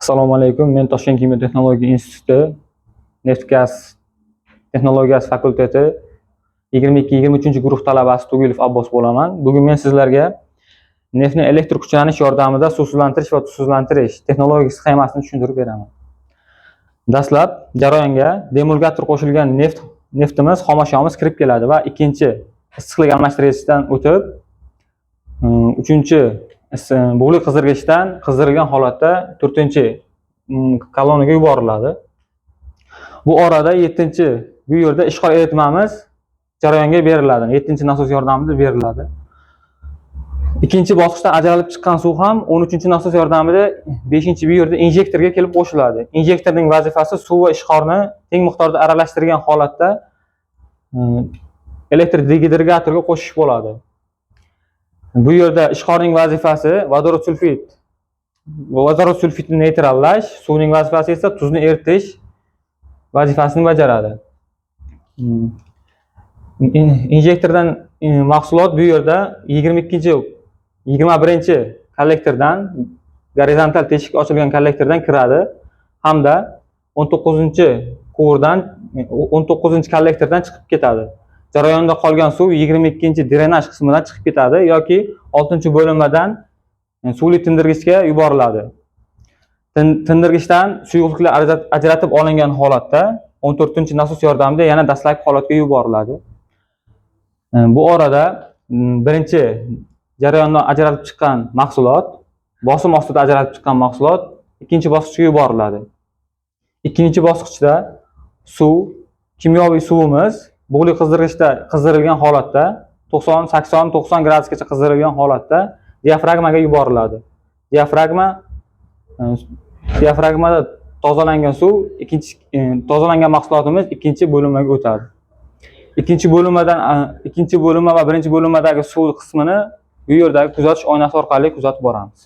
Assalomu alaykum. Men Toshkent kimyo texnologiya instituti neft-gaz texnologiyasi fakulteti 22-23 guruh talabasi Tugilov Abbos bo'laman. Bugun men sizlarga neftni elektr kuchlanish yordamida suvsizlantirish va tuzsizlantirish texnologik sxemasini tushuntirib beraman. Dastlab jarayonga demulgator qo'shilgan neftimiz, xomashyomiz kirib keladi va ikkinchi issiqlik almashtirgichdan o'tib, uchinchi bug'li qizdirgichdan qizdirilgan holatda 4-kolonnaga yuboriladi. Bu orada 7-chi bu yerda ishg'ol eritmamiz jarayonga beriladi. 7-nasos yordamida beriladi. Ikkinchi bosqichdan ajralib chiqqan suv ham 13-nasos yordamida 5-chi bu yerda injektorga kelib qo'shiladi. Injektorning vazifasi suv va ishqorni teng miqdorda aralashtirgan holatda elektr dvigatelga qo'shish bo'ladi. Bu yerda ishqorning vazifasi vodorod sulfitni neytrallash, suvning vazifasi esa tuzni eritish vazifasini bajaradi. Injektordan mahsulot bu yerda 21-kollektordan gorizontal teshik ochilgan kollektordan kiradi hamda 19-quvurdan 19-kollektordan chiqib ketadi. Jarayonda qolgan suv 22-drenaj qismidan chiqib ketadi yoki 6-bo'linmadan suvli tindirgichga yuboriladi. Tindirgichdan suyuqliklar ajratib olingan holatda 14-nasos yordamida yana dastlabki holatga yuboriladi. Bu orada birinchi jarayondan ajralib chiqqan mahsulot, bosim ostida ajralib chiqqan mahsulot ikkinchi bosqichga yuboriladi. Ikkinchi bosqichda kimyoviy suvimiz bug'li qizdirgichda qizdirilgan holatda 90 gradusgacha qizdirilgan holatda diafragmaga yuboriladi. Diafragmada tozalangan suv tozalangan mahsulotimiz ikkinchi bo'linmaga o'tadi. Ikkinchi bo'linma va birinchi bo'linmadagi suv qismini bu yerdagi kuzatish oynasi orqali kuzatib boramiz.